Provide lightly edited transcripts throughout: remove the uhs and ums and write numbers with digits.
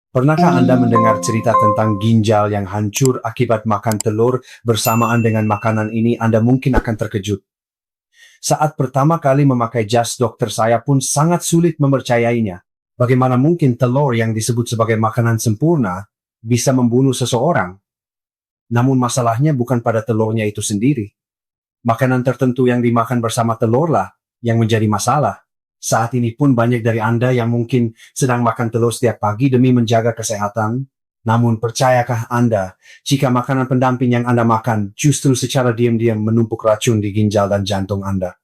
Pernahkah Anda mendengar cerita tentang ginjal yang hancur akibat makan telur bersamaan dengan makanan ini? Anda mungkin akan terkejut. Saat pertama kali memakai jas dokter saya pun sangat sulit mempercayainya. Bagaimana mungkin telur yang disebut sebagai makanan sempurna bisa membunuh seseorang? Namun masalahnya bukan pada telurnya itu sendiri. Makanan tertentu yang dimakan bersama telurlah yang menjadi masalah. Saat ini pun banyak dari Anda yang mungkin sedang makan telur setiap pagi demi menjaga kesehatan. Namun percayakah Anda, jika makanan pendamping yang Anda makan justru secara diam-diam menumpuk racun di ginjal dan jantung Anda?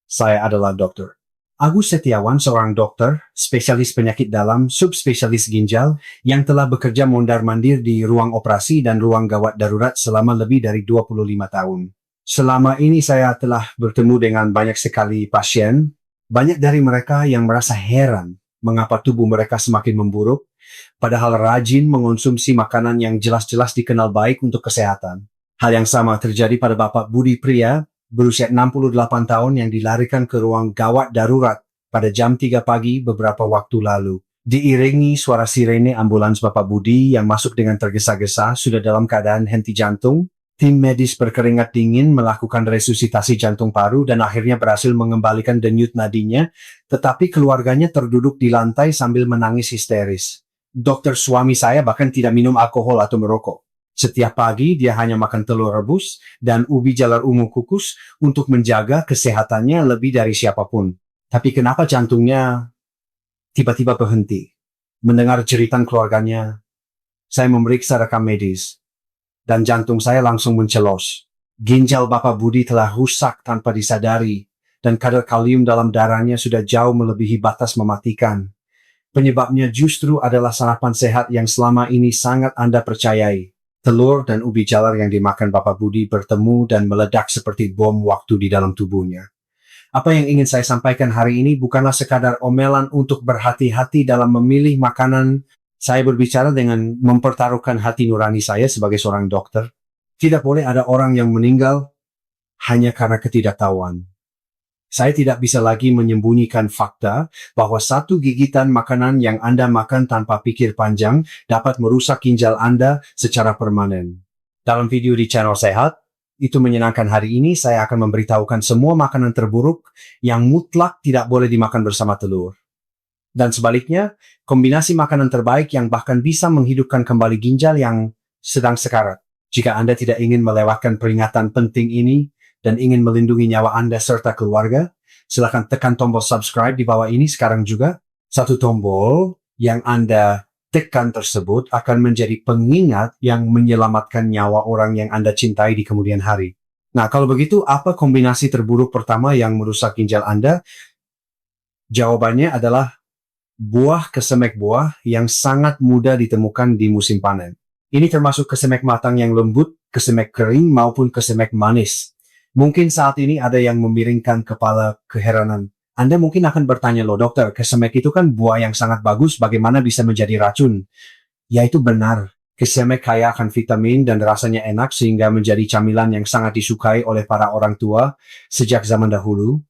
Saya adalah Dr. Agus Setiawan, seorang dokter, spesialis penyakit dalam, subspesialis ginjal, yang telah bekerja mondar-mandir di ruang operasi dan ruang gawat darurat selama lebih dari 25 tahun. Selama ini saya telah bertemu dengan banyak sekali pasien. Banyak dari mereka yang merasa heran mengapa tubuh mereka semakin memburuk, padahal rajin mengonsumsi makanan yang jelas-jelas dikenal baik untuk kesehatan. Hal yang sama terjadi pada Bapak Budi Pria, berusia 68 tahun yang dilarikan ke ruang gawat darurat pada jam 3 pagi beberapa waktu lalu. Diiringi suara sirene ambulans Bapak Budi yang masuk dengan tergesa-gesa sudah dalam keadaan henti jantung. Tim medis berkeringat dingin melakukan resusitasi jantung paru dan akhirnya berhasil mengembalikan denyut nadinya, tetapi keluarganya terduduk di lantai sambil menangis histeris. Dokter suami saya bahkan tidak minum alkohol atau merokok. Setiap pagi dia hanya makan telur rebus dan ubi jalar ungu kukus untuk menjaga kesehatannya lebih dari siapapun. Tapi kenapa jantungnya tiba-tiba berhenti? Mendengar jeritan keluarganya, saya memeriksa rekam medis. Dan jantung saya langsung mencelos. Ginjal Bapak Budi telah rusak tanpa disadari, dan kadar kalium dalam darahnya sudah jauh melebihi batas mematikan. Penyebabnya justru adalah sarapan sehat yang selama ini sangat Anda percayai. Telur dan ubi jalar yang dimakan Bapak Budi bertemu dan meledak seperti bom waktu di dalam tubuhnya. Apa yang ingin saya sampaikan hari ini bukanlah sekadar omelan untuk berhati-hati dalam memilih makanan. Saya berbicara dengan mempertaruhkan hati nurani saya sebagai seorang dokter. Tidak boleh ada orang yang meninggal hanya karena ketidaktahuan. Saya tidak bisa lagi menyembunyikan fakta bahwa satu gigitan makanan yang Anda makan tanpa pikir panjang dapat merusak ginjal Anda secara permanen. Dalam video di channel Sehat, itu menyenangkan hari ini saya akan memberitahukan semua makanan terburuk yang mutlak tidak boleh dimakan bersama telur. Dan sebaliknya, kombinasi makanan terbaik yang bahkan bisa menghidupkan kembali ginjal yang sedang sekarat. Jika Anda tidak ingin melewatkan peringatan penting ini dan ingin melindungi nyawa Anda serta keluarga, silakan tekan tombol subscribe di bawah ini sekarang juga. Satu tombol yang Anda tekan tersebut akan menjadi pengingat yang menyelamatkan nyawa orang yang Anda cintai di kemudian hari. Nah, kalau begitu, apa kombinasi terburuk pertama yang merusak ginjal Anda? Jawabannya adalah buah kesemek buah yang sangat mudah ditemukan di musim panen. Ini termasuk kesemek matang yang lembut, kesemek kering, maupun kesemek manis. Mungkin saat ini ada yang memiringkan kepala keheranan. Anda mungkin akan bertanya, loh dokter, kesemek itu kan buah yang sangat bagus, bagaimana bisa menjadi racun? Ya, itu benar. Kesemek kaya akan vitamin dan rasanya enak sehingga menjadi camilan yang sangat disukai oleh para orang tua sejak zaman dahulu.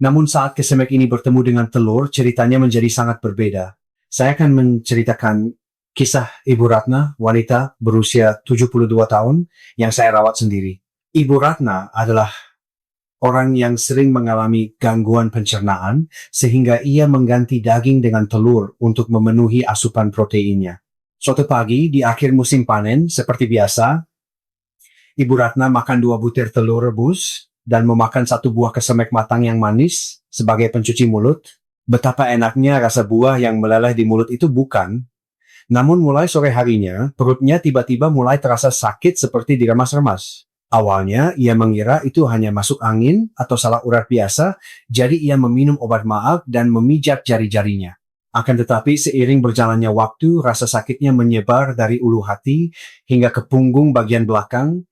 Namun saat kesemek ini bertemu dengan telur, ceritanya menjadi sangat berbeda. Saya akan menceritakan kisah Ibu Ratna, wanita berusia 72 tahun, yang saya rawat sendiri. Ibu Ratna adalah orang yang sering mengalami gangguan pencernaan, sehingga ia mengganti daging dengan telur untuk memenuhi asupan proteinnya. Suatu pagi, di akhir musim panen, seperti biasa, Ibu Ratna makan 2 butir telur rebus, dan memakan 1 buah kesemek matang yang manis sebagai pencuci mulut. Betapa enaknya rasa buah yang meleleh di mulut itu bukan? Namun mulai sore harinya, perutnya tiba-tiba mulai terasa sakit seperti diremas-remas. Awalnya, ia mengira itu hanya masuk angin atau salah urat biasa, jadi ia meminum obat maag dan memijat jari-jarinya. Akan tetapi seiring berjalannya waktu, rasa sakitnya menyebar dari ulu hati hingga ke punggung bagian belakang,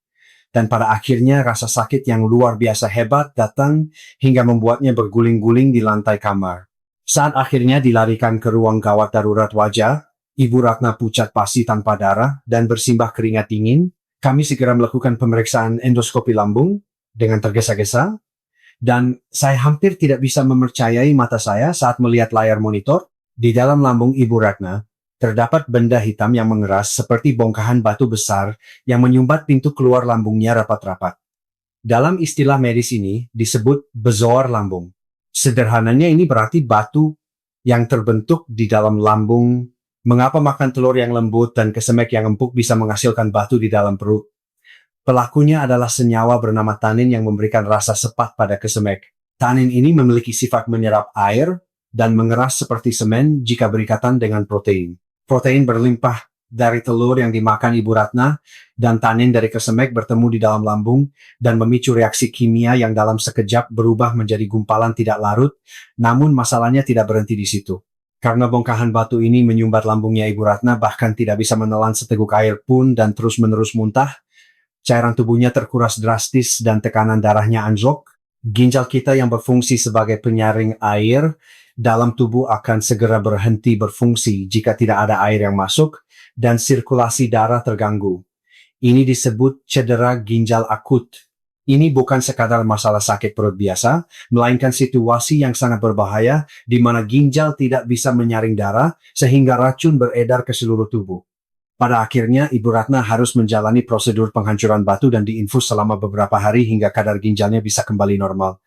dan pada akhirnya rasa sakit yang luar biasa hebat datang hingga membuatnya berguling-guling di lantai kamar. Saat akhirnya dilarikan ke ruang gawat darurat wajah, Ibu Ratna pucat pasi tanpa darah dan bersimbah keringat dingin. Kami segera melakukan pemeriksaan endoskopi lambung dengan tergesa-gesa, dan saya hampir tidak bisa mempercayai mata saya saat melihat layar monitor. Di dalam lambung Ibu Ratna Terdapat benda hitam yang mengeras seperti bongkahan batu besar yang menyumbat pintu keluar lambungnya rapat-rapat. Dalam istilah medis ini disebut bezoar lambung. Sederhananya ini berarti batu yang terbentuk di dalam lambung. Mengapa makan telur yang lembut dan kesemek yang empuk bisa menghasilkan batu di dalam perut? Pelakunya adalah senyawa bernama tanin yang memberikan rasa sepat pada kesemek. Tanin ini memiliki sifat menyerap air dan mengeras seperti semen jika berikatan dengan protein. Protein berlimpah dari telur yang dimakan Ibu Ratna dan tanin dari kesemek bertemu di dalam lambung dan memicu reaksi kimia yang dalam sekejap berubah menjadi gumpalan tidak larut, namun masalahnya tidak berhenti di situ. Karena bongkahan batu ini menyumbat lambungnya Ibu Ratna bahkan tidak bisa menelan seteguk air pun dan terus-menerus muntah, cairan tubuhnya terkuras drastis dan tekanan darahnya anjlok. Ginjal kita yang berfungsi sebagai penyaring air dalam tubuh akan segera berhenti berfungsi jika tidak ada air yang masuk dan sirkulasi darah terganggu. Ini disebut cedera ginjal akut. Ini bukan sekadar masalah sakit perut biasa, melainkan situasi yang sangat berbahaya di mana ginjal tidak bisa menyaring darah sehingga racun beredar ke seluruh tubuh. Pada akhirnya, Ibu Ratna harus menjalani prosedur penghancuran batu dan diinfus selama beberapa hari hingga kadar ginjalnya bisa kembali normal.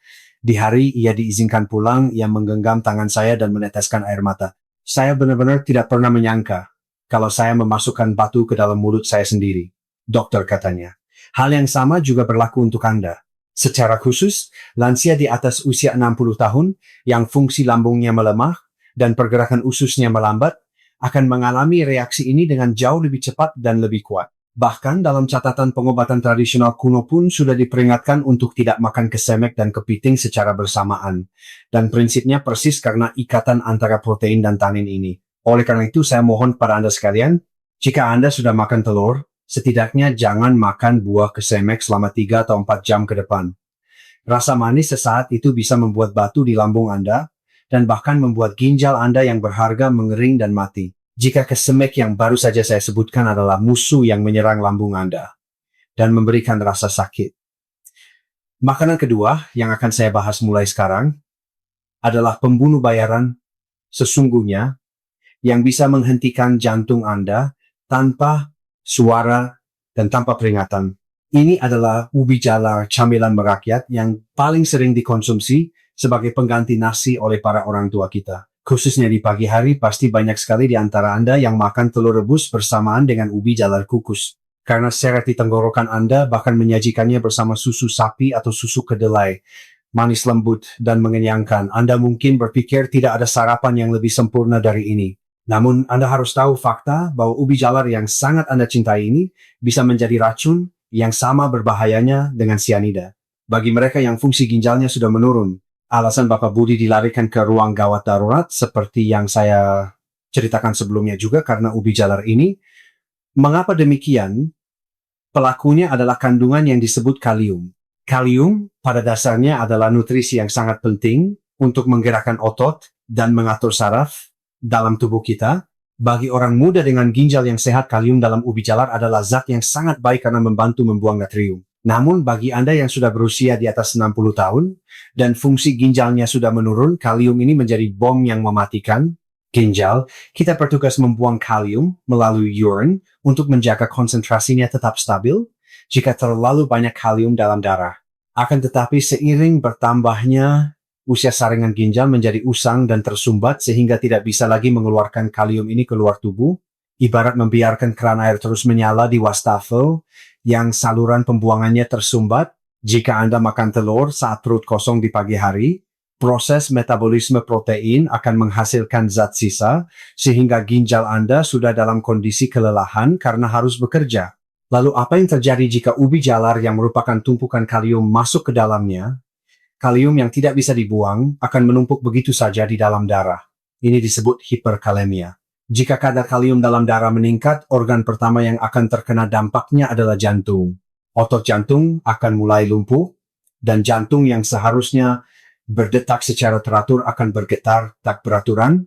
Di hari ia diizinkan pulang, ia menggenggam tangan saya dan meneteskan air mata. Saya benar-benar tidak pernah menyangka kalau saya memasukkan batu ke dalam mulut saya sendiri. Dokter katanya. Hal yang sama juga berlaku untuk Anda. Secara khusus, lansia di atas usia 60 tahun yang fungsi lambungnya melemah dan pergerakan ususnya melambat akan mengalami reaksi ini dengan jauh lebih cepat dan lebih kuat. Bahkan dalam catatan pengobatan tradisional kuno pun sudah diperingatkan untuk tidak makan kesemek dan kepiting secara bersamaan. Dan prinsipnya persis karena ikatan antara protein dan tanin ini. Oleh karena itu saya mohon pada Anda sekalian, jika Anda sudah makan telur, setidaknya jangan makan buah kesemek selama 3 atau 4 jam ke depan. Rasa manis sesaat itu bisa membuat batu di lambung Anda, dan bahkan membuat ginjal Anda yang berharga mengering dan mati. Jika kesemek yang baru saja saya sebutkan adalah musuh yang menyerang lambung Anda dan memberikan rasa sakit. Makanan kedua yang akan saya bahas mulai sekarang adalah pembunuh bayaran sesungguhnya yang bisa menghentikan jantung Anda tanpa suara dan tanpa peringatan. Ini adalah ubi jalar camilan merakyat yang paling sering dikonsumsi sebagai pengganti nasi oleh para orang tua kita. Khususnya di pagi hari, pasti banyak sekali di antara Anda yang makan telur rebus bersamaan dengan ubi jalar kukus. Karena seret di tenggorokan Anda bahkan menyajikannya bersama susu sapi atau susu kedelai. Manis lembut dan mengenyangkan. Anda mungkin berpikir tidak ada sarapan yang lebih sempurna dari ini. Namun Anda harus tahu fakta bahwa ubi jalar yang sangat Anda cintai ini bisa menjadi racun yang sama berbahayanya dengan sianida. Bagi mereka yang fungsi ginjalnya sudah menurun, alasan Bapak Budi dilarikan ke ruang gawat darurat seperti yang saya ceritakan sebelumnya juga karena ubi jalar ini. Mengapa demikian? Pelakunya adalah kandungan yang disebut kalium. Kalium pada dasarnya adalah nutrisi yang sangat penting untuk menggerakkan otot dan mengatur saraf dalam tubuh kita. Bagi orang muda dengan ginjal yang sehat, kalium dalam ubi jalar adalah zat yang sangat baik karena membantu membuang natrium. Namun bagi Anda yang sudah berusia di atas 60 tahun dan fungsi ginjalnya sudah menurun, kalium ini menjadi bom yang mematikan ginjal. Kita bertugas membuang kalium melalui urine untuk menjaga konsentrasinya tetap stabil jika terlalu banyak kalium dalam darah. Akan tetapi seiring bertambahnya usia saringan ginjal menjadi usang dan tersumbat sehingga tidak bisa lagi mengeluarkan kalium ini keluar tubuh, ibarat membiarkan keran air terus menyala di wastafel yang saluran pembuangannya tersumbat. Jika Anda makan telur saat perut kosong di pagi hari, proses metabolisme protein akan menghasilkan zat sisa sehingga ginjal Anda sudah dalam kondisi kelelahan karena harus bekerja. Lalu apa yang terjadi jika ubi jalar yang merupakan tumpukan kalium masuk ke dalamnya? Kalium yang tidak bisa dibuang akan menumpuk begitu saja di dalam darah. Ini disebut hiperkalemia. Jika kadar kalium dalam darah meningkat, organ pertama yang akan terkena dampaknya adalah jantung. Otot jantung akan mulai lumpuh, dan jantung yang seharusnya berdetak secara teratur akan bergetar tak beraturan.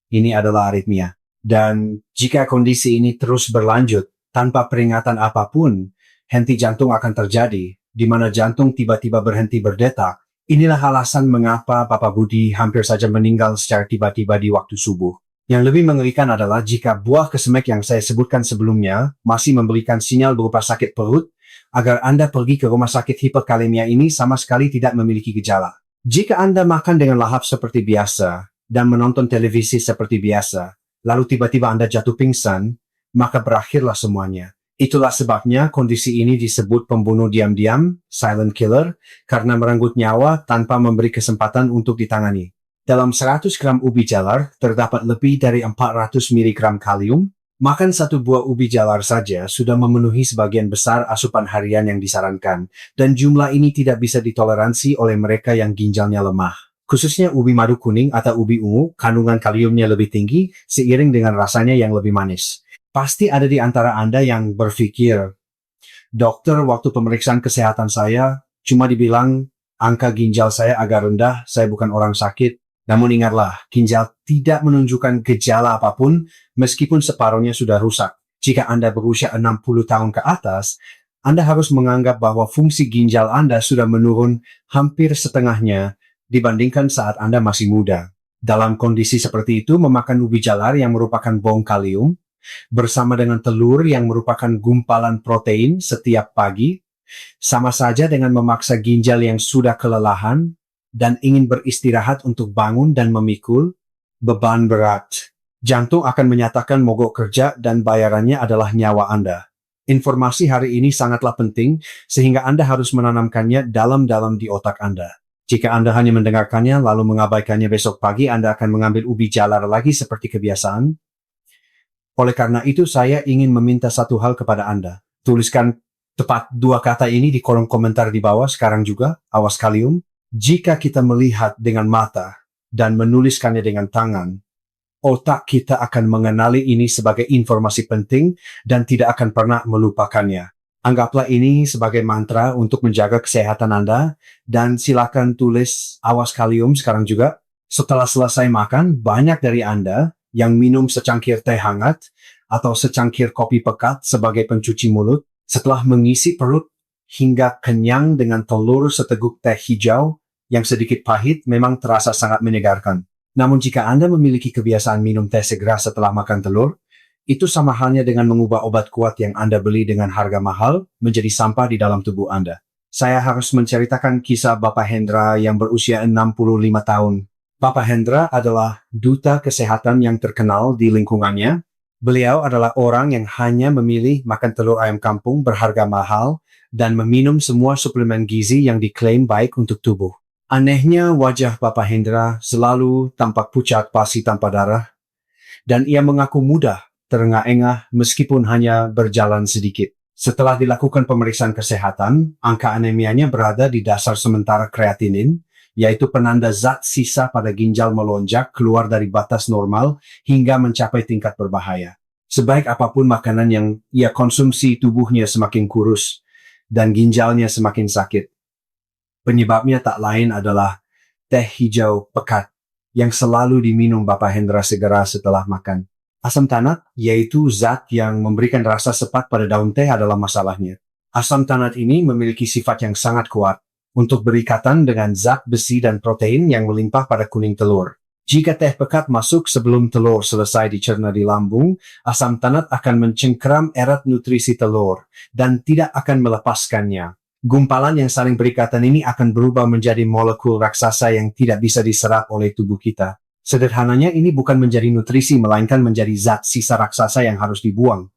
Ini adalah aritmia. Dan jika kondisi ini terus berlanjut, tanpa peringatan apapun, henti jantung akan terjadi, di mana jantung tiba-tiba berhenti berdetak. Inilah alasan mengapa Bapak Budi hampir saja meninggal secara tiba-tiba di waktu subuh. Yang lebih mengerikan adalah jika buah kesemek yang saya sebutkan sebelumnya masih memberikan sinyal berupa sakit perut, agar Anda pergi ke rumah sakit hiperkalemia ini sama sekali tidak memiliki gejala. Jika Anda makan dengan lahap seperti biasa dan menonton televisi seperti biasa, lalu tiba-tiba Anda jatuh pingsan, maka berakhirlah semuanya. Itulah sebabnya kondisi ini disebut pembunuh diam-diam, silent killer, karena merenggut nyawa tanpa memberi kesempatan untuk ditangani. Dalam 100 gram ubi jalar, terdapat lebih dari 400 mg kalium. Makan satu buah ubi jalar saja sudah memenuhi sebagian besar asupan harian yang disarankan, dan jumlah ini tidak bisa ditoleransi oleh mereka yang ginjalnya lemah. Khususnya ubi madu kuning atau ubi ungu, kandungan kaliumnya lebih tinggi, seiring dengan rasanya yang lebih manis. Pasti ada di antara Anda yang berpikir, dokter, waktu pemeriksaan kesehatan saya, cuma dibilang angka ginjal saya agak rendah, saya bukan orang sakit. Namun ingatlah, ginjal tidak menunjukkan gejala apapun meskipun separuhnya sudah rusak. Jika Anda berusia 60 tahun ke atas, Anda harus menganggap bahwa fungsi ginjal Anda sudah menurun hampir setengahnya dibandingkan saat Anda masih muda. Dalam kondisi seperti itu, memakan ubi jalar yang merupakan bong kalium, bersama dengan telur yang merupakan gumpalan protein setiap pagi, sama saja dengan memaksa ginjal yang sudah kelelahan dan ingin beristirahat untuk bangun dan memikul beban berat. Jantung akan menyatakan mogok kerja dan bayarannya adalah nyawa Anda. Informasi hari ini sangatlah penting sehingga Anda harus menanamkannya dalam-dalam di otak Anda. Jika Anda hanya mendengarkannya lalu mengabaikannya, besok pagi Anda akan mengambil ubi jalar lagi seperti kebiasaan. Oleh karena itu saya ingin meminta satu hal kepada Anda. Tuliskan tepat 2 kata ini di kolom komentar di bawah sekarang juga, awas kalium. Jika kita melihat dengan mata dan menuliskannya dengan tangan, otak kita akan mengenali ini sebagai informasi penting dan tidak akan pernah melupakannya. Anggaplah ini sebagai mantra untuk menjaga kesehatan Anda dan silakan tulis awas kalium sekarang juga. Setelah selesai makan, banyak dari Anda yang minum secangkir teh hangat atau secangkir kopi pekat sebagai pencuci mulut setelah mengisi perut hingga kenyang dengan telur seteguk teh hijau yang sedikit pahit memang terasa sangat menyegarkan. Namun jika Anda memiliki kebiasaan minum teh segera setelah makan telur, itu sama halnya dengan mengubah obat kuat yang Anda beli dengan harga mahal menjadi sampah di dalam tubuh Anda. Saya harus menceritakan kisah Bapak Hendra yang berusia 65 tahun. Bapak Hendra adalah duta kesehatan yang terkenal di lingkungannya. Beliau adalah orang yang hanya memilih makan telur ayam kampung berharga mahal dan meminum semua suplemen gizi yang diklaim baik untuk tubuh. Anehnya, wajah Bapak Hendra selalu tampak pucat pasi tanpa darah, dan ia mengaku mudah terengah-engah meskipun hanya berjalan sedikit. Setelah dilakukan pemeriksaan kesehatan, angka anemianya berada di dasar sementara kreatinin, yaitu penanda zat sisa pada ginjal melonjak keluar dari batas normal hingga mencapai tingkat berbahaya. Sebaik apapun makanan yang ia konsumsi, tubuhnya semakin kurus dan ginjalnya semakin sakit. Penyebabnya tak lain adalah teh hijau pekat yang selalu diminum Bapak Hendra segera setelah makan. Asam tanat, yaitu zat yang memberikan rasa sepat pada daun teh, adalah masalahnya. Asam tanat ini memiliki sifat yang sangat kuat untuk berikatan dengan zat besi dan protein yang melimpah pada kuning telur. Jika teh pekat masuk sebelum telur selesai dicerna di lambung, asam tanat akan mencengkeram erat nutrisi telur dan tidak akan melepaskannya. Gumpalan yang saling berikatan ini akan berubah menjadi molekul raksasa yang tidak bisa diserap oleh tubuh kita. Sederhananya ini bukan menjadi nutrisi melainkan menjadi zat sisa raksasa yang harus dibuang.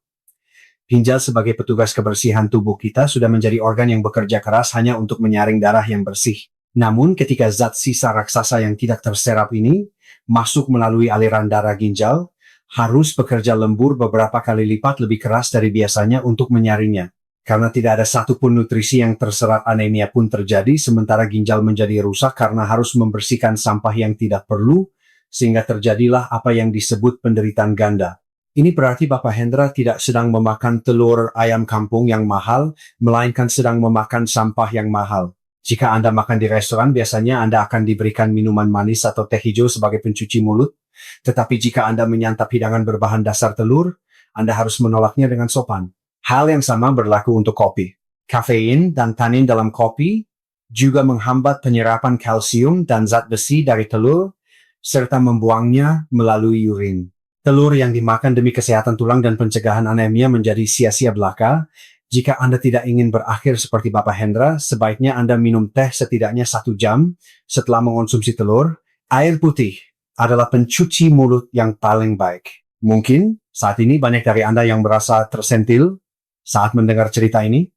Ginjal sebagai petugas kebersihan tubuh kita sudah menjadi organ yang bekerja keras hanya untuk menyaring darah yang bersih. Namun ketika zat sisa raksasa yang tidak terserap ini masuk melalui aliran darah ginjal, harus bekerja lembur beberapa kali lipat lebih keras dari biasanya untuk menyaringnya. Karena tidak ada satupun nutrisi yang terserap, anemia pun terjadi sementara ginjal menjadi rusak karena harus membersihkan sampah yang tidak perlu, sehingga terjadilah apa yang disebut penderitaan ganda. Ini berarti Bapak Hendra tidak sedang memakan telur ayam kampung yang mahal, melainkan sedang memakan sampah yang mahal. Jika Anda makan di restoran, biasanya Anda akan diberikan minuman manis atau teh hijau sebagai pencuci mulut. Tetapi jika Anda menyantap hidangan berbahan dasar telur, Anda harus menolaknya dengan sopan. Hal yang sama berlaku untuk kopi. Kafein dan tanin dalam kopi juga menghambat penyerapan kalsium dan zat besi dari telur, serta membuangnya melalui urin. Telur yang dimakan demi kesehatan tulang dan pencegahan anemia menjadi sia-sia belaka. Jika Anda tidak ingin berakhir seperti Bapak Hendra, sebaiknya Anda minum teh setidaknya 1 jam setelah mengonsumsi telur. Air putih adalah pencuci mulut yang paling baik. Mungkin saat ini banyak dari Anda yang merasa tersentil saat mendengar cerita ini,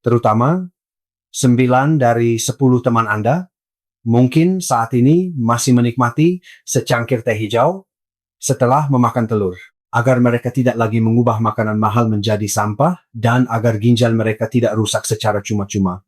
terutama 9 dari 10 teman Anda mungkin saat ini masih menikmati secangkir teh hijau setelah memakan telur, agar mereka tidak lagi mengubah makanan mahal menjadi sampah dan agar ginjal mereka tidak rusak secara cuma-cuma.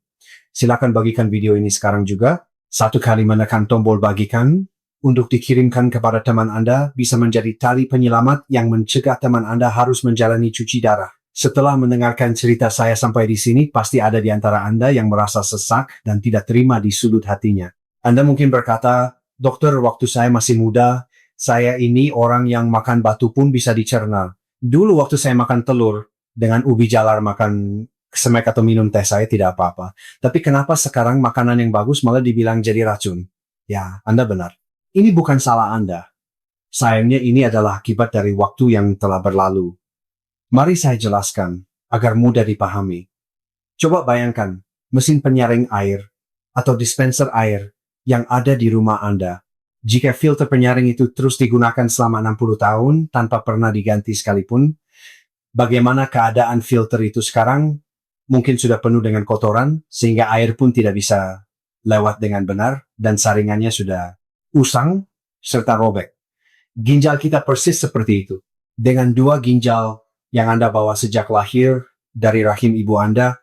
Silakan bagikan video ini sekarang juga. 1 kali menekan tombol bagikan untuk dikirimkan kepada teman Anda bisa menjadi tali penyelamat yang mencegah teman Anda harus menjalani cuci darah. Setelah mendengarkan cerita saya sampai di sini, pasti ada di antara Anda yang merasa sesak dan tidak terima di sudut hatinya. Anda mungkin berkata, "Dokter, waktu saya masih muda, saya ini orang yang makan batu pun bisa dicerna. Dulu waktu saya makan telur dengan ubi jalar, makan kesemek atau minum teh, saya tidak apa-apa. Tapi kenapa sekarang makanan yang bagus malah dibilang jadi racun?" Ya, Anda benar. Ini bukan salah Anda. Sayangnya ini adalah akibat dari waktu yang telah berlalu. Mari saya jelaskan agar mudah dipahami. Coba bayangkan mesin penyaring air atau dispenser air yang ada di rumah Anda. Jika filter penyaring itu terus digunakan selama 60 tahun tanpa pernah diganti sekalipun, bagaimana keadaan filter itu sekarang? Mungkin sudah penuh dengan kotoran, sehingga air pun tidak bisa lewat dengan benar, dan saringannya sudah usang serta robek. Ginjal kita persis seperti itu. Dengan 2 ginjal yang Anda bawa sejak lahir dari rahim ibu Anda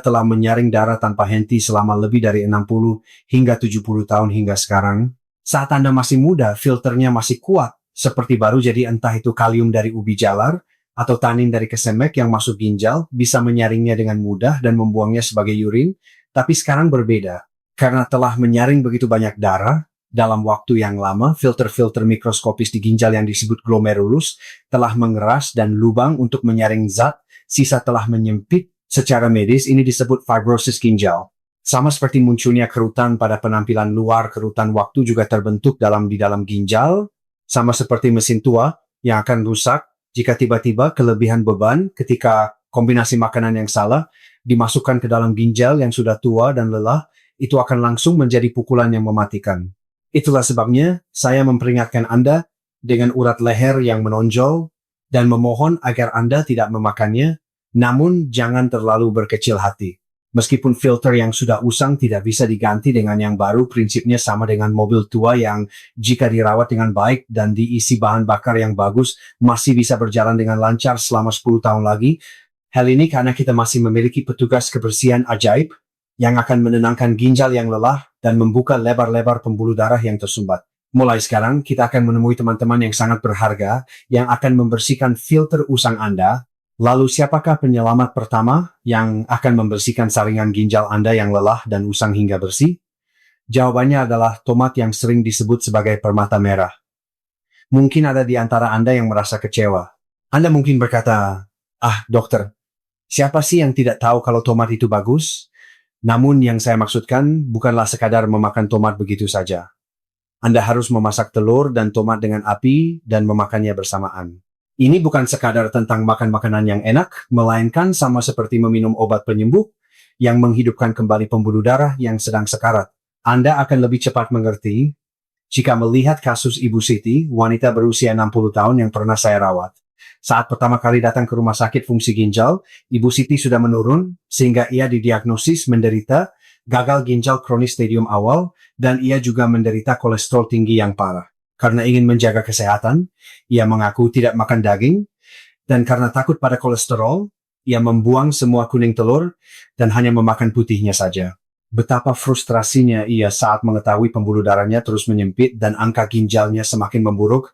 telah menyaring darah tanpa henti selama lebih dari 60 hingga 70 tahun hingga sekarang. Saat Anda masih muda, filternya masih kuat, seperti baru, jadi entah itu kalium dari ubi jalar atau tanin dari kesemek yang masuk ginjal, bisa menyaringnya dengan mudah dan membuangnya sebagai urin. Tapi sekarang berbeda. Karena telah menyaring begitu banyak darah, dalam waktu yang lama, filter-filter mikroskopis di ginjal yang disebut glomerulus telah mengeras dan lubang untuk menyaring zat, sisa telah menyempit. Secara medis ini disebut fibrosis ginjal. Sama seperti munculnya kerutan pada penampilan luar, kerutan waktu juga terbentuk di dalam ginjal, sama seperti mesin tua yang akan rusak jika tiba-tiba kelebihan beban ketika kombinasi makanan yang salah dimasukkan ke dalam ginjal yang sudah tua dan lelah, itu akan langsung menjadi pukulan yang mematikan. Itulah sebabnya saya memperingatkan Anda dengan urat leher yang menonjol dan memohon agar Anda tidak memakannya, namun jangan terlalu berkecil hati. Meskipun filter yang sudah usang tidak bisa diganti dengan yang baru, prinsipnya sama dengan mobil tua yang jika dirawat dengan baik dan diisi bahan bakar yang bagus, masih bisa berjalan dengan lancar selama 10 tahun lagi. Hal ini karena kita masih memiliki petugas kebersihan ajaib yang akan menenangkan ginjal yang lelah dan membuka lebar-lebar pembuluh darah yang tersumbat. Mulai sekarang, kita akan menemui teman-teman yang sangat berharga yang akan membersihkan filter usang Anda. Lalu siapakah penyelamat pertama yang akan membersihkan saringan ginjal Anda yang lelah dan usang hingga bersih? Jawabannya adalah tomat yang sering disebut sebagai permata merah. Mungkin ada di antara Anda yang merasa kecewa. Anda mungkin berkata, dokter, siapa sih yang tidak tahu kalau tomat itu bagus? Namun yang saya maksudkan bukanlah sekadar memakan tomat begitu saja. Anda harus memasak telur dan tomat dengan api dan memakannya bersamaan. Ini bukan sekadar tentang makan makanan yang enak, melainkan sama seperti meminum obat penyembuh yang menghidupkan kembali pembuluh darah yang sedang sekarat. Anda akan lebih cepat mengerti jika melihat kasus Ibu Siti, wanita berusia 60 tahun yang pernah saya rawat. Saat pertama kali datang ke rumah sakit fungsi ginjal, Ibu Siti sudah menurun sehingga ia didiagnosis menderita gagal ginjal kronis stadium awal dan ia juga menderita kolesterol tinggi yang parah. Karena ingin menjaga kesehatan, ia mengaku tidak makan daging, dan karena takut pada kolesterol, ia membuang semua kuning telur dan hanya memakan putihnya saja. Betapa frustrasinya ia saat mengetahui pembuluh darahnya terus menyempit dan angka ginjalnya semakin memburuk.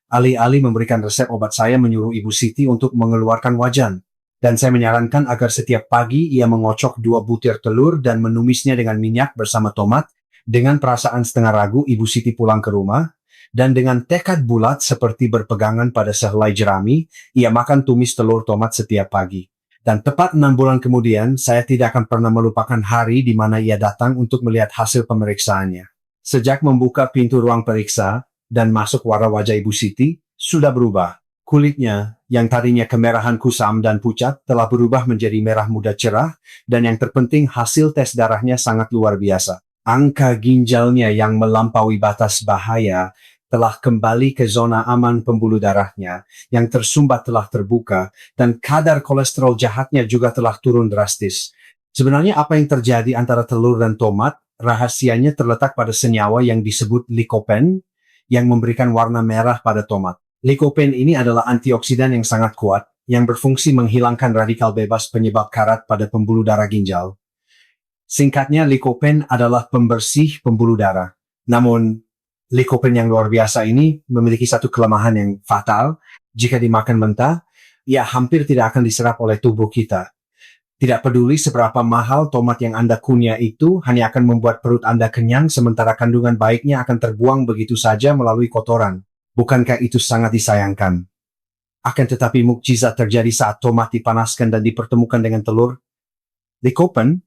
Alih-alih memberikan resep obat, saya menyuruh Ibu Siti untuk mengeluarkan wajan. Dan saya menyarankan agar setiap pagi ia mengocok 2 butir telur dan menumisnya dengan minyak bersama tomat. Dengan perasaan setengah ragu, Ibu Siti pulang ke rumah. Dan dengan tekad bulat seperti berpegangan pada sehelai jerami, ia makan tumis telur tomat setiap pagi. Dan tepat 6 bulan kemudian, saya tidak akan pernah melupakan hari di mana ia datang untuk melihat hasil pemeriksaannya. Sejak membuka pintu ruang periksa dan masuk warna wajah Ibu Siti, sudah berubah. Kulitnya, yang tadinya kemerahan kusam dan pucat, telah berubah menjadi merah muda cerah, dan yang terpenting hasil tes darahnya sangat luar biasa. Angka ginjalnya yang melampaui batas bahaya telah kembali ke zona aman pembuluh darahnya, yang tersumbat telah terbuka, dan kadar kolesterol jahatnya juga telah turun drastis. Sebenarnya apa yang terjadi antara telur dan tomat, rahasianya terletak pada senyawa yang disebut lycopene, yang memberikan warna merah pada tomat. Lycopene ini adalah antioksidan yang sangat kuat, yang berfungsi menghilangkan radikal bebas penyebab karat pada pembuluh darah ginjal. Singkatnya, lycopene adalah pembersih pembuluh darah. Namun, lycopene yang luar biasa ini memiliki satu kelemahan yang fatal. Jika dimakan mentah, ia hampir tidak akan diserap oleh tubuh kita. Tidak peduli seberapa mahal tomat yang Anda kunyah itu, hanya akan membuat perut Anda kenyang, sementara kandungan baiknya akan terbuang begitu saja melalui kotoran. Bukankah itu sangat disayangkan? Akan tetapi mukjizat terjadi saat tomat dipanaskan dan dipertemukan dengan telur. Lycopene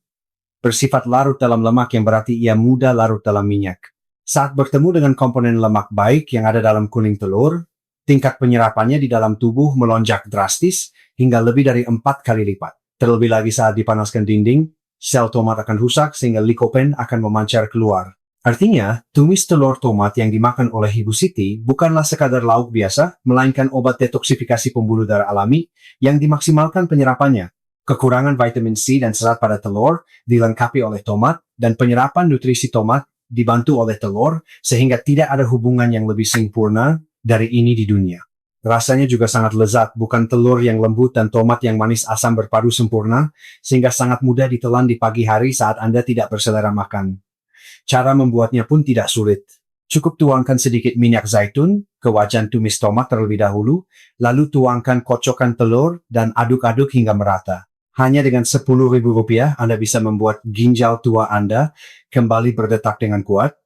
bersifat larut dalam lemak, yang berarti ia mudah larut dalam minyak. Saat bertemu dengan komponen lemak baik yang ada dalam kuning telur, tingkat penyerapannya di dalam tubuh melonjak drastis hingga lebih dari 4 kali lipat. Terlebih lagi saat dipanaskan dinding, sel tomat akan rusak sehingga lycopene akan memancar keluar. Artinya, tumis telur tomat yang dimakan oleh Ibu Siti bukanlah sekadar lauk biasa, melainkan obat detoksifikasi pembuluh darah alami yang dimaksimalkan penyerapannya. Kekurangan vitamin C dan serat pada telur dilengkapi oleh tomat, dan penyerapan nutrisi tomat dibantu oleh telur, sehingga tidak ada hubungan yang lebih sempurna dari ini di dunia. Rasanya juga sangat lezat, bukan telur yang lembut dan tomat yang manis asam berpadu sempurna, sehingga sangat mudah ditelan di pagi hari saat Anda tidak berselera makan. Cara membuatnya pun tidak sulit. Cukup tuangkan sedikit minyak zaitun ke wajan tumis tomat terlebih dahulu, lalu tuangkan kocokan telur dan aduk-aduk hingga merata. Hanya dengan Rp10.000 Anda bisa membuat ginjal tua Anda kembali berdetak dengan kuat.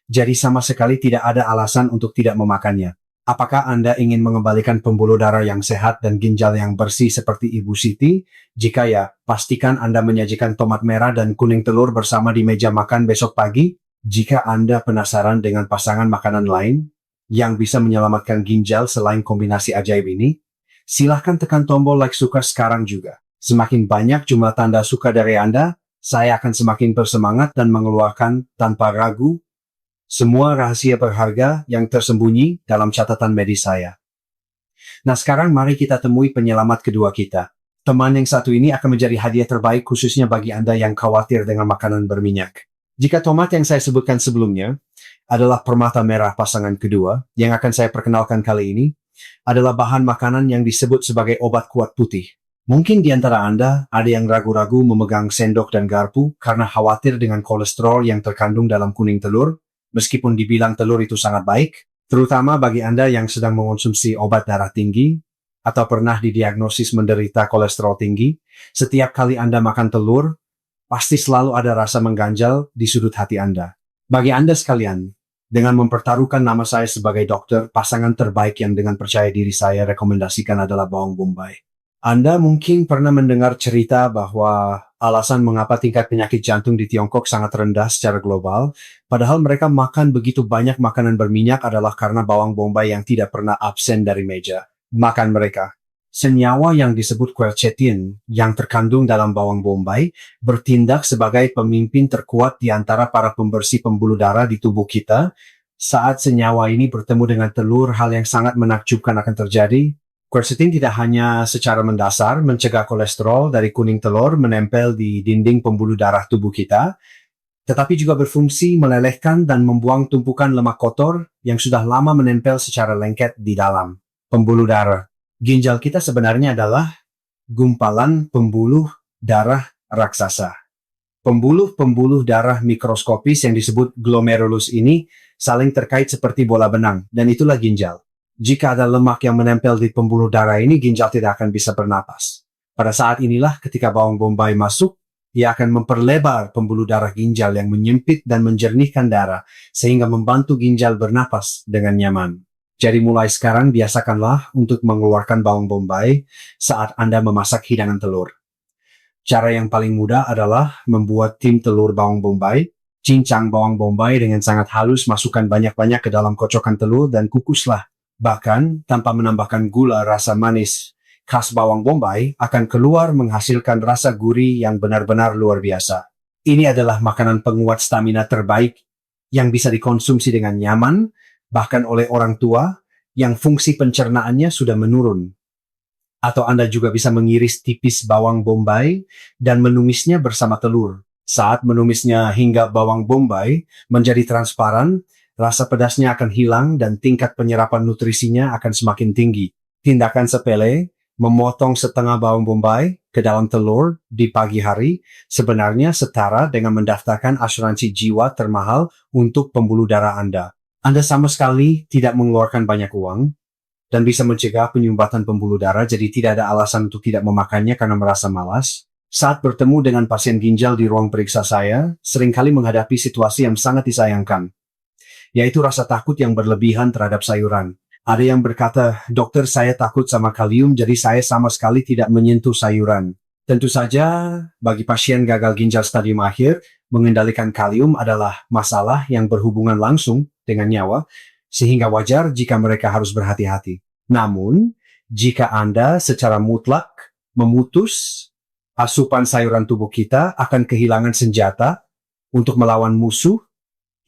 Jadi sama sekali tidak ada alasan untuk tidak memakannya. Apakah Anda ingin mengembalikan pembuluh darah yang sehat dan ginjal yang bersih seperti Ibu Siti? Jika ya, pastikan Anda menyajikan tomat merah dan kuning telur bersama di meja makan besok pagi. Jika Anda penasaran dengan pasangan makanan lain yang bisa menyelamatkan ginjal selain kombinasi ajaib ini, silahkan tekan tombol like suka sekarang juga. Semakin banyak jumlah tanda suka dari Anda, saya akan semakin bersemangat dan mengeluarkan tanpa ragu semua rahasia berharga yang tersembunyi dalam catatan medis saya. Nah, sekarang mari kita temui penyelamat kedua kita. Teman yang satu ini akan menjadi hadiah terbaik khususnya bagi Anda yang khawatir dengan makanan berminyak. Jika tomat yang saya sebutkan sebelumnya adalah permata merah pasangan kedua, yang akan saya perkenalkan kali ini adalah bahan makanan yang disebut sebagai obat kuat putih. Mungkin di antara Anda ada yang ragu-ragu memegang sendok dan garpu karena khawatir dengan kolesterol yang terkandung dalam kuning telur. Meskipun dibilang telur itu sangat baik, terutama bagi Anda yang sedang mengonsumsi obat darah tinggi atau pernah didiagnosis menderita kolesterol tinggi, setiap kali Anda makan telur, pasti selalu ada rasa mengganjal di sudut hati Anda. Bagi Anda sekalian, dengan mempertaruhkan nama saya sebagai dokter, pasangan terbaik yang dengan percaya diri saya rekomendasikan adalah bawang bombay. Anda mungkin pernah mendengar cerita bahwa alasan mengapa tingkat penyakit jantung di Tiongkok sangat rendah secara global, padahal mereka makan begitu banyak makanan berminyak adalah karena bawang bombay yang tidak pernah absen dari meja makan mereka. Senyawa yang disebut quercetin yang terkandung dalam bawang bombay bertindak sebagai pemimpin terkuat di antara para pembersih pembuluh darah di tubuh kita. Saat senyawa ini bertemu dengan telur, hal yang sangat menakjubkan akan terjadi. Quercetin tidak hanya secara mendasar mencegah kolesterol dari kuning telur menempel di dinding pembuluh darah tubuh kita, tetapi juga berfungsi melelehkan dan membuang tumpukan lemak kotor yang sudah lama menempel secara lengket di dalam pembuluh darah. Ginjal kita sebenarnya adalah gumpalan pembuluh darah raksasa. Pembuluh-pembuluh darah mikroskopis yang disebut glomerulus ini saling terkait seperti bola benang, dan itulah ginjal. Jika ada lemak yang menempel di pembuluh darah ini, ginjal tidak akan bisa bernapas. Pada saat inilah ketika bawang bombay masuk, ia akan memperlebar pembuluh darah ginjal yang menyempit dan menjernihkan darah, sehingga membantu ginjal bernapas dengan nyaman. Jadi mulai sekarang biasakanlah untuk mengeluarkan bawang bombay saat Anda memasak hidangan telur. Cara yang paling mudah adalah membuat tim telur bawang bombay. Cincang bawang bombay dengan sangat halus, masukkan banyak-banyak ke dalam kocokan telur dan kukuslah Bahkan, tanpa menambahkan gula rasa manis khas bawang bombay akan keluar menghasilkan rasa gurih yang benar-benar luar biasa. Ini adalah makanan penguat stamina terbaik yang bisa dikonsumsi dengan nyaman, bahkan oleh orang tua yang fungsi pencernaannya sudah menurun. Atau Anda juga bisa mengiris tipis bawang bombay dan menumisnya bersama telur. Saat menumisnya hingga bawang bombay menjadi transparan, rasa pedasnya akan hilang dan tingkat penyerapan nutrisinya akan semakin tinggi. Tindakan sepele, memotong setengah bawang bombay ke dalam telur di pagi hari, sebenarnya setara dengan mendaftarkan asuransi jiwa termahal untuk pembuluh darah Anda. Anda sama sekali tidak mengeluarkan banyak uang, dan bisa mencegah penyumbatan pembuluh darah, jadi tidak ada alasan untuk tidak memakannya karena merasa malas. Saat bertemu dengan pasien ginjal di ruang periksa saya, seringkali menghadapi situasi yang sangat disayangkan, yaitu rasa takut yang berlebihan terhadap sayuran. Ada yang berkata, dokter saya takut sama kalium, jadi saya sama sekali tidak menyentuh sayuran. Tentu saja, bagi pasien gagal ginjal stadium akhir, mengendalikan kalium adalah masalah yang berhubungan langsung dengan nyawa, sehingga wajar jika mereka harus berhati-hati. Namun, jika Anda secara mutlak memutus asupan sayuran tubuh kita akan kehilangan senjata untuk melawan musuh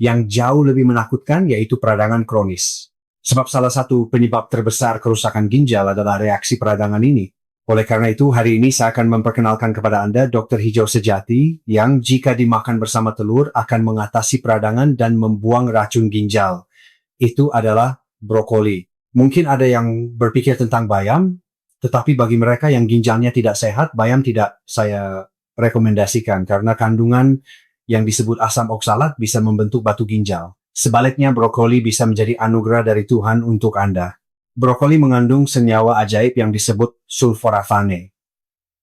yang jauh lebih menakutkan, yaitu peradangan kronis. Sebab salah satu penyebab terbesar kerusakan ginjal adalah reaksi peradangan ini. Oleh karena itu, hari ini saya akan memperkenalkan kepada Anda dokter hijau sejati yang jika dimakan bersama telur akan mengatasi peradangan dan membuang racun ginjal. Itu adalah brokoli. Mungkin ada yang berpikir tentang bayam, tetapi bagi mereka yang ginjalnya tidak sehat, bayam tidak saya rekomendasikan karena kandungan yang disebut asam oksalat bisa membentuk batu ginjal. Sebaliknya, brokoli bisa menjadi anugerah dari Tuhan untuk Anda. Brokoli mengandung senyawa ajaib yang disebut sulforafane.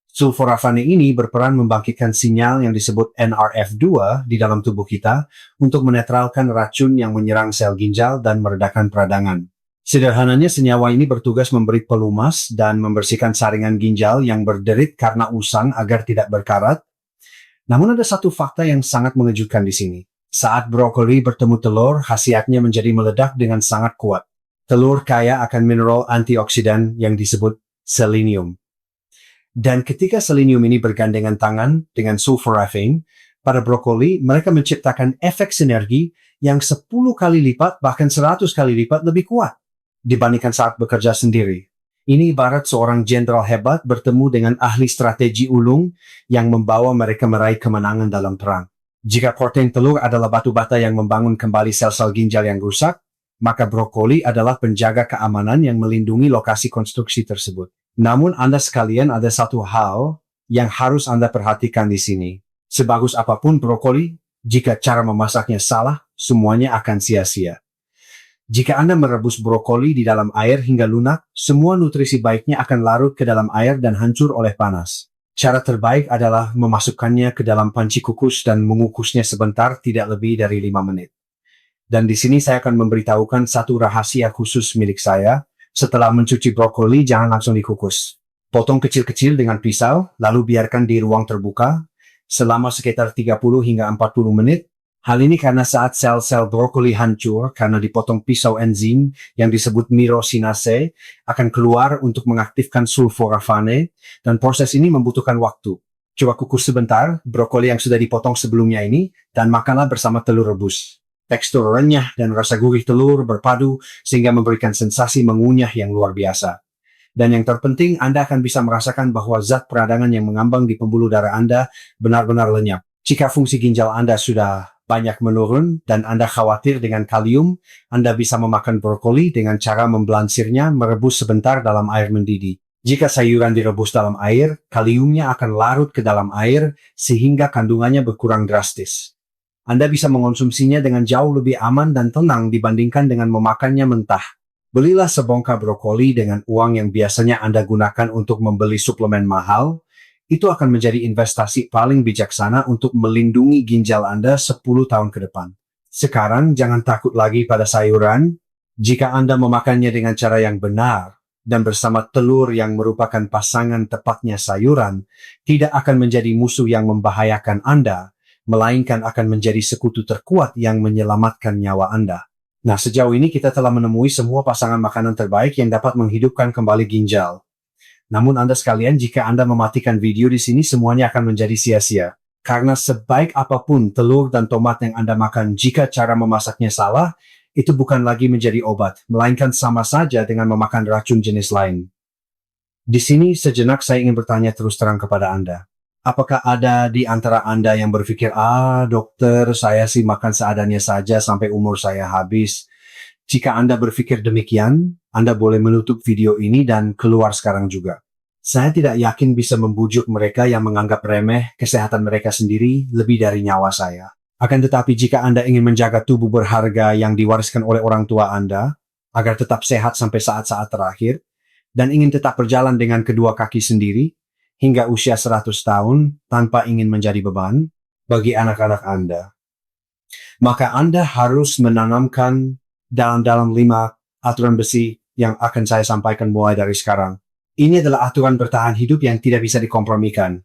Sulforafane ini berperan membangkitkan sinyal yang disebut NRF2 di dalam tubuh kita untuk menetralkan racun yang menyerang sel ginjal dan meredakan peradangan. Sederhananya, senyawa ini bertugas memberi pelumas dan membersihkan saringan ginjal yang berderit karena usang agar tidak berkarat. Namun ada satu fakta yang sangat mengejutkan di sini. Saat brokoli bertemu telur, khasiatnya menjadi meledak dengan sangat kuat. Telur kaya akan mineral antioksidan yang disebut selenium. Dan ketika selenium ini bergandengan tangan dengan sulforafane, pada brokoli mereka menciptakan efek sinergi yang 10 kali lipat bahkan 100 kali lipat lebih kuat dibandingkan saat bekerja sendiri. Ini ibarat seorang jenderal hebat bertemu dengan ahli strategi ulung yang membawa mereka meraih kemenangan dalam perang. Jika protein telur adalah batu bata yang membangun kembali sel-sel ginjal yang rusak, maka brokoli adalah penjaga keamanan yang melindungi lokasi konstruksi tersebut. Namun Anda sekalian, ada satu hal yang harus Anda perhatikan di sini. Sebagus apapun brokoli, jika cara memasaknya salah, semuanya akan sia-sia. Jika Anda merebus brokoli di dalam air hingga lunak, semua nutrisi baiknya akan larut ke dalam air dan hancur oleh panas. Cara terbaik adalah memasukkannya ke dalam panci kukus dan mengukusnya sebentar, tidak lebih dari 5 menit. Dan di sini saya akan memberitahukan satu rahasia khusus milik saya. Setelah mencuci brokoli, jangan langsung dikukus. Potong kecil-kecil dengan pisau, lalu biarkan di ruang terbuka selama sekitar 30 hingga 40 menit. Hal ini karena saat sel-sel brokoli hancur karena dipotong pisau, enzim yang disebut myrosinase akan keluar untuk mengaktifkan sulforafane, dan proses ini membutuhkan waktu. Coba kukus sebentar brokoli yang sudah dipotong sebelumnya ini dan makanlah bersama telur rebus. Tekstur renyah dan rasa gurih telur berpadu sehingga memberikan sensasi mengunyah yang luar biasa. Dan yang terpenting, Anda akan bisa merasakan bahwa zat peradangan yang mengambang di pembuluh darah Anda benar-benar lenyap. Jika fungsi ginjal Anda sudah banyak menurun dan Anda khawatir dengan kalium, Anda bisa memakan brokoli dengan cara memblansirnya, merebus sebentar dalam air mendidih. Jika sayuran direbus dalam air, kaliumnya akan larut ke dalam air sehingga kandungannya berkurang drastis. Anda bisa mengonsumsinya dengan jauh lebih aman dan tenang dibandingkan dengan memakannya mentah. Belilah sebongkah brokoli dengan uang yang biasanya Anda gunakan untuk membeli suplemen mahal. Itu akan menjadi investasi paling bijaksana untuk melindungi ginjal Anda 10 tahun ke depan. Sekarang jangan takut lagi pada sayuran. Jika Anda memakannya dengan cara yang benar dan bersama telur yang merupakan pasangan tepatnya sayuran, tidak akan menjadi musuh yang membahayakan Anda, melainkan akan menjadi sekutu terkuat yang menyelamatkan nyawa Anda. Nah, sejauh ini kita telah menemui semua pasangan makanan terbaik yang dapat menghidupkan kembali ginjal. Namun Anda sekalian, jika Anda mematikan video di sini, semuanya akan menjadi sia-sia. Karena sebaik apapun telur dan tomat yang Anda makan, jika cara memasaknya salah, itu bukan lagi menjadi obat, melainkan sama saja dengan memakan racun jenis lain. Di sini sejenak saya ingin bertanya terus terang kepada Anda. Apakah ada di antara Anda yang berpikir, dokter, saya sih makan seadanya saja sampai umur saya habis. Jika Anda berpikir demikian, Anda boleh menutup video ini dan keluar sekarang juga. Saya tidak yakin bisa membujuk mereka yang menganggap remeh kesehatan mereka sendiri lebih dari nyawa saya. Akan tetapi jika Anda ingin menjaga tubuh berharga yang diwariskan oleh orang tua Anda, agar tetap sehat sampai saat-saat terakhir, dan ingin tetap berjalan dengan kedua kaki sendiri, hingga usia 100 tahun tanpa ingin menjadi beban bagi anak-anak Anda, maka Anda harus menanamkan dalam 5 aturan besi yang akan saya sampaikan mulai dari sekarang. Ini adalah aturan bertahan hidup yang tidak bisa dikompromikan.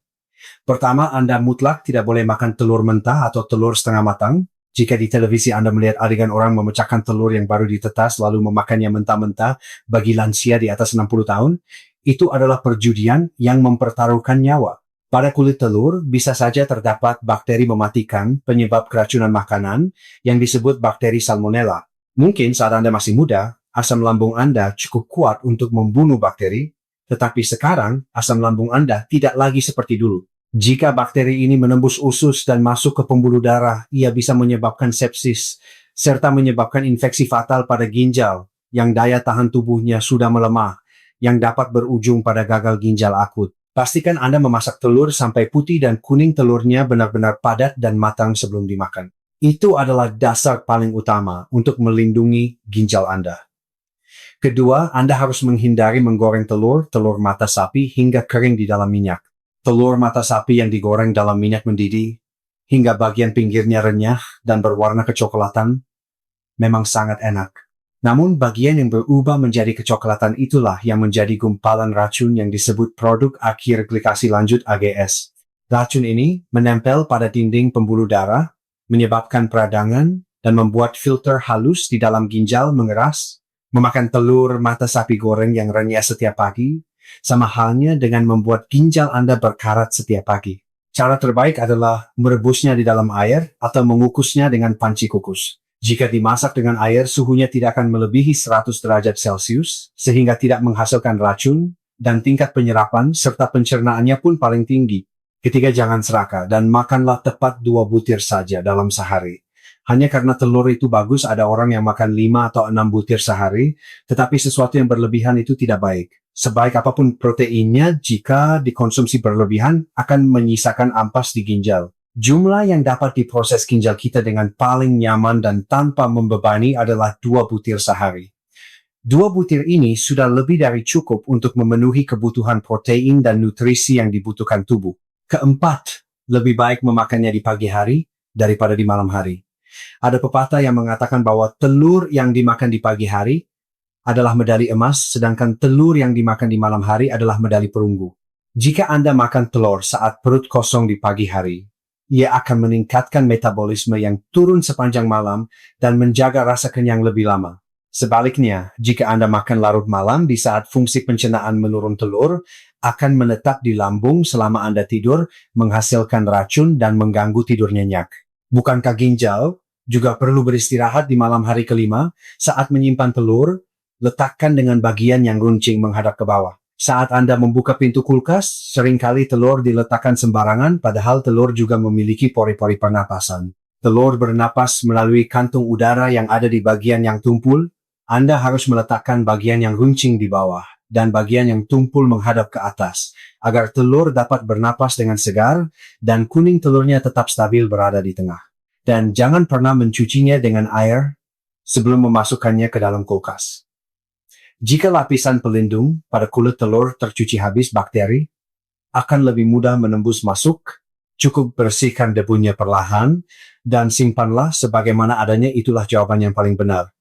Pertama, Anda mutlak tidak boleh makan telur mentah atau telur setengah matang. Jika di televisi Anda melihat adegan orang memecahkan telur yang baru ditetas lalu memakannya mentah-mentah bagi lansia di atas 60 tahun, itu adalah perjudian yang mempertaruhkan nyawa. Pada kulit telur bisa saja terdapat bakteri mematikan penyebab keracunan makanan yang disebut bakteri Salmonella. Mungkin saat Anda masih muda, asam lambung Anda cukup kuat untuk membunuh bakteri, tetapi sekarang asam lambung Anda tidak lagi seperti dulu. Jika bakteri ini menembus usus dan masuk ke pembuluh darah, ia bisa menyebabkan sepsis, serta menyebabkan infeksi fatal pada ginjal yang daya tahan tubuhnya sudah melemah, yang dapat berujung pada gagal ginjal akut. Pastikan Anda memasak telur sampai putih dan kuning telurnya benar-benar padat dan matang sebelum dimakan. Itu adalah dasar paling utama untuk melindungi ginjal Anda. Kedua, Anda harus menghindari menggoreng telur mata sapi hingga kering di dalam minyak. Telur mata sapi yang digoreng dalam minyak mendidih, hingga bagian pinggirnya renyah dan berwarna kecoklatan, memang sangat enak. Namun bagian yang berubah menjadi kecoklatan itulah yang menjadi gumpalan racun yang disebut produk akhir glikasi lanjut AGS. Racun ini menempel pada dinding pembuluh darah, menyebabkan peradangan, dan membuat filter halus di dalam ginjal mengeras. Memakan telur mata sapi goreng yang renyah setiap pagi, sama halnya dengan membuat ginjal Anda berkarat setiap pagi. Cara terbaik adalah merebusnya di dalam air atau mengukusnya dengan panci kukus. Jika dimasak dengan air, suhunya tidak akan melebihi 100 derajat Celcius, sehingga tidak menghasilkan racun, dan tingkat penyerapan serta pencernaannya pun paling tinggi. Ketiga, jangan serakah, dan makanlah tepat 2 butir saja dalam sehari. Hanya karena telur itu bagus, ada orang yang makan 5 atau 6 butir sehari, tetapi sesuatu yang berlebihan itu tidak baik. Sebaik apapun proteinnya, jika dikonsumsi berlebihan, akan menyisakan ampas di ginjal. Jumlah yang dapat diproses ginjal kita dengan paling nyaman dan tanpa membebani adalah 2 butir sehari. 2 butir ini sudah lebih dari cukup untuk memenuhi kebutuhan protein dan nutrisi yang dibutuhkan tubuh. Keempat, lebih baik memakannya di pagi hari daripada di malam hari. Ada pepatah yang mengatakan bahwa telur yang dimakan di pagi hari adalah medali emas, sedangkan telur yang dimakan di malam hari adalah medali perunggu. Jika Anda makan telur saat perut kosong di pagi hari, ia akan meningkatkan metabolisme yang turun sepanjang malam dan menjaga rasa kenyang lebih lama. Sebaliknya, jika Anda makan larut malam di saat fungsi pencernaan menurun, telur akan menetap di lambung selama Anda tidur, menghasilkan racun dan mengganggu tidur nyenyak. Bukankah ginjal juga perlu beristirahat di malam hari kelima? Saat menyimpan telur, letakkan dengan bagian yang runcing menghadap ke bawah. Saat Anda membuka pintu kulkas, seringkali telur diletakkan sembarangan, padahal telur juga memiliki pori-pori pernapasan. Telur bernapas melalui kantung udara yang ada di bagian yang tumpul. Anda harus meletakkan bagian yang runcing di bawah dan bagian yang tumpul menghadap ke atas, agar telur dapat bernapas dengan segar dan kuning telurnya tetap stabil berada di tengah. Dan jangan pernah mencucinya dengan air sebelum memasukkannya ke dalam kulkas. Jika lapisan pelindung pada kulit telur tercuci habis, bakteri akan lebih mudah menembus masuk. Cukup bersihkan debunya perlahan dan simpanlah sebagaimana adanya, itulah jawaban yang paling benar.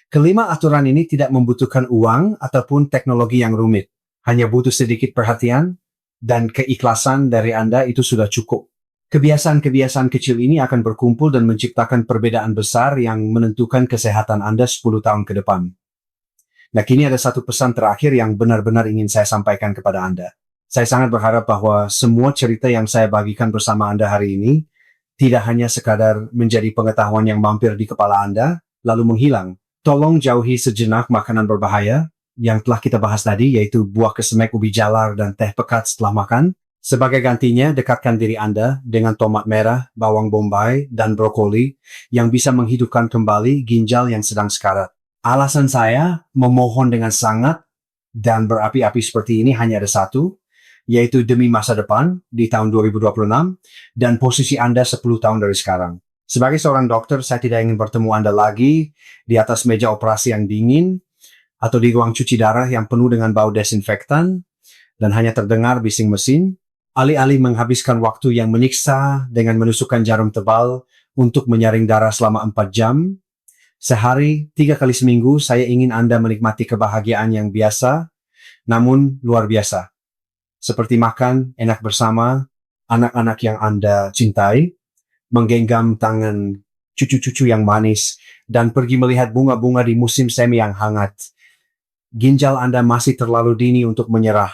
Kelima, aturan ini tidak membutuhkan uang ataupun teknologi yang rumit. Hanya butuh sedikit perhatian dan keikhlasan dari Anda, itu sudah cukup. Kebiasaan-kebiasaan kecil ini akan berkumpul dan menciptakan perbedaan besar yang menentukan kesehatan Anda 10 tahun ke depan. Nah, kini ada satu pesan terakhir yang benar-benar ingin saya sampaikan kepada Anda. Saya sangat berharap bahwa semua cerita yang saya bagikan bersama Anda hari ini tidak hanya sekadar menjadi pengetahuan yang mampir di kepala Anda, lalu menghilang. Tolong jauhi sejenak makanan berbahaya yang telah kita bahas tadi, yaitu buah kesemek, ubi jalar, dan teh pekat setelah makan. Sebagai gantinya, dekatkan diri Anda dengan tomat merah, bawang bombay, dan brokoli yang bisa menghidupkan kembali ginjal yang sedang sekarat. Alasan saya memohon dengan sangat dan berapi-api seperti ini hanya ada satu, yaitu demi masa depan di tahun 2026 dan posisi Anda 10 tahun dari sekarang. Sebagai seorang dokter, saya tidak ingin bertemu Anda lagi di atas meja operasi yang dingin atau di ruang cuci darah yang penuh dengan bau desinfektan dan hanya terdengar bising mesin, alih-alih menghabiskan waktu yang menyiksa dengan menusukkan jarum tebal untuk menyaring darah selama 4 jam. Sehari, 3 kali seminggu, saya ingin Anda menikmati kebahagiaan yang biasa, namun luar biasa. Seperti makan enak bersama anak-anak yang Anda cintai, menggenggam tangan cucu-cucu yang manis, dan pergi melihat bunga-bunga di musim semi yang hangat. Ginjal Anda masih terlalu dini untuk menyerah.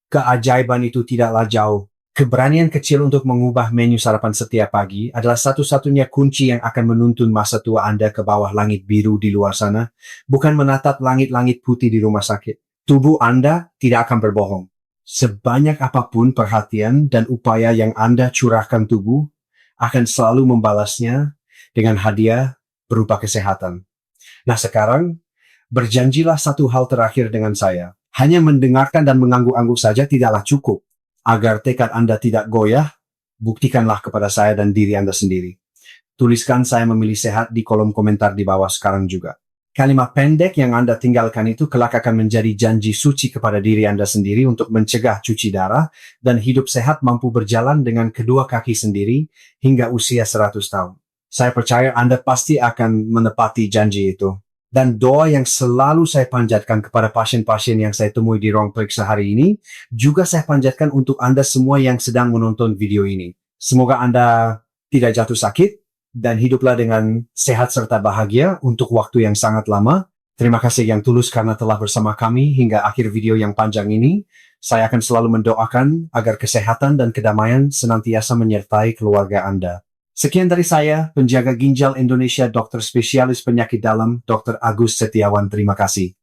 Keajaiban itu tidaklah jauh. Keberanian kecil untuk mengubah menu sarapan setiap pagi adalah satu-satunya kunci yang akan menuntun masa tua Anda ke bawah langit biru di luar sana, bukan menatap langit-langit putih di rumah sakit. Tubuh Anda tidak akan berbohong. Sebanyak apapun perhatian dan upaya yang Anda curahkan tubuh, akan selalu membalasnya dengan hadiah berupa kesehatan. Nah sekarang, berjanjilah satu hal terakhir dengan saya. Hanya mendengarkan dan mengangguk-angguk saja tidaklah cukup. Agar tekad Anda tidak goyah, buktikanlah kepada saya dan diri Anda sendiri. Tuliskan saya memilih sehat di kolom komentar di bawah sekarang juga. Kalimat pendek yang Anda tinggalkan itu kelak akan menjadi janji suci kepada diri Anda sendiri untuk mencegah cuci darah dan hidup sehat mampu berjalan dengan kedua kaki sendiri hingga usia 100 tahun. Saya percaya Anda pasti akan menepati janji itu. Dan doa yang selalu saya panjatkan kepada pasien-pasien yang saya temui di ruang periksa hari ini, juga saya panjatkan untuk Anda semua yang sedang menonton video ini. Semoga Anda tidak jatuh sakit dan hiduplah dengan sehat serta bahagia untuk waktu yang sangat lama. Terima kasih yang tulus karena telah bersama kami hingga akhir video yang panjang ini. Saya akan selalu mendoakan agar kesehatan dan kedamaian senantiasa menyertai keluarga Anda. Sekian dari saya, penjaga ginjal Indonesia, dokter spesialis penyakit dalam, Dr. Agus Setiawan. Terima kasih.